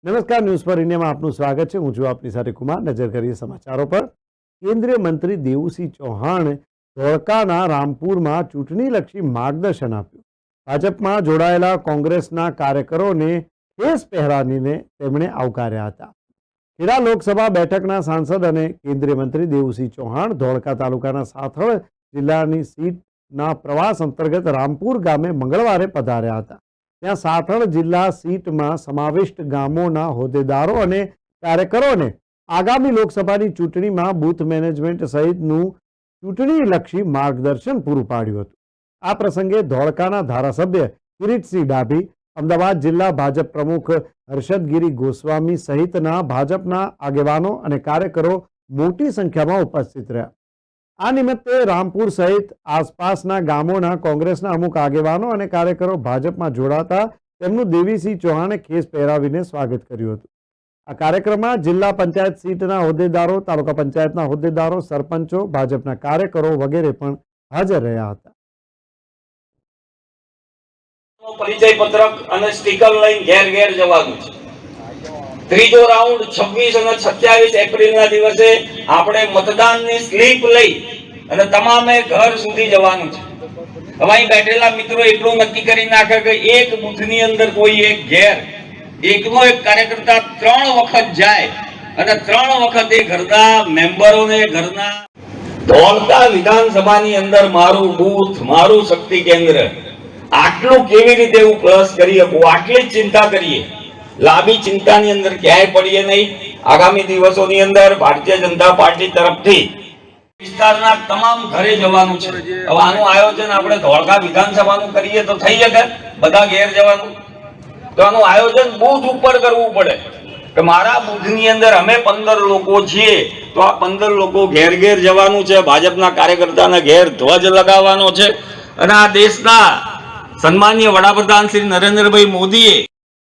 નમસ્કાર, news for ઇન્ડિયામાં આપનું સ્વાગત છે। હું છું આપની સાથે કુમાર। નજર કરીએ સમાચારો પર। કેન્દ્રીય મંત્રી દેવુસિંહ ચૌહાણે ધોળકાના રામપુરમાં ચૂંટણીલક્ષી માર્ગદર્શન આપ્યું। ભાજપમાં જોડાયેલા કોંગ્રેસના કાર્યકરોને કેસ પહેરાવીને તેમણે આવકાર્યા હતા। ખેડા લોકસભા બેઠકના સાંસદ અને કેન્દ્રીય મંત્રી દેવુસિંહ ચૌહાણ ધોળકા તાલુકાના સાથળ જિલ્લાની સીટના પ્રવાસ અંતર્ગત રામપુર ગામે મંગળવારે પધાર્યા હતા। ત્યાં સાથળ જિલ્લા સીટમાં સમાવિષ્ટ ગામોના હોદ્દેદારો અને કાર્યકરોને આગામી લોકસભાની ચૂંટણીમાં બૂથ મેનેજમેન્ટ સહિતનું ચૂંટણીલક્ષી માર્ગદર્શન પૂરું પાડ્યું હતું। આ પ્રસંગે ધોળકાના ધારાસભ્ય કિરીટસિંહ ડાભી, અમદાવાદ જિલ્લા ભાજપ પ્રમુખ હર્ષદગીરી ગોસ્વામી સહિતના ભાજપના આગેવાનો અને કાર્યકરો મોટી સંખ્યામાં ઉપસ્થિત રહ્યા। આ નિમિત્તે રામપુર સહિત આસપાસના ગામોના કોંગ્રેસના અમુક આગેવાનો અને કાર્યકરો ભાજપમાં જોડાતા તેમનું દેવીસિંહ ચૌહાણે ખેસ પહેરાવીને સ્વાગત કર્યું હતું। આ કાર્યક્રમમાં જિલ્લા પંચાયત સીટના હોદ્દેદારો, તાલુકા પંચાયતના હોદ્દેદારો, સરપંચો, ભાજપના કાર્યકરો વગેરે પણ હાજર રહ્યા હતા। પરિચય પત્રક અને સ્ટીકર લઈને ઘેર ઘેર જવાનું છે। ત્રીજો રાઉન્ડ 26 અને 27 એપ્રિલના દિવસે આપણે મતદાનની સ્લીપ લઈ અને તમામે ઘર સુધી જવાનું છે। અમારી બેઠેલા મિત્રો એટલું નક્કી કરી નાખે કે એક બૂથની અંદર કોઈ એક ઘેર એકનો એક કાર્યકર્તા 3 વખત જાય અને 3 વખત એ ઘરના મેમ્બરોને ઘરના ધોળકા વિધાનસભાની અંદર મારું બૂથ, મારું શક્તિ કેન્દ્ર, આટલું કેવી રીતે હું પ્લસ કરી શકું, આટલી જ ચિંતા કરીએ। લાંબી ચિંતાની અંદર ક્યાંય પડીએ નહીં। આગામી દિવસોની અંદર ભારતીય જનતા પાર્ટી તરફથી વિસ્તારના તમામ ઘરે જવાનું છે। હવે આનું આયોજન આપણે ધોળકા વિધાનસભાનું કરીએ તો થઈ શકે બધા ઘેર જવાનું? તો આનું આયોજન બૂથ ઉપર કરવું પડે કે મારા બૂથની અંદર અમે 15 લોકો છીએ તો આ 15 લોકો ઘેર ઘેર જવાનું છે। ભાજપના કાર્યકર્તાના ઘેર ધ્વજ લગાવવાનો છે અને આ દેશના સન્માનીય વડાપ્રધાન શ્રી નરેન્દ્રભાઈ મોદીએ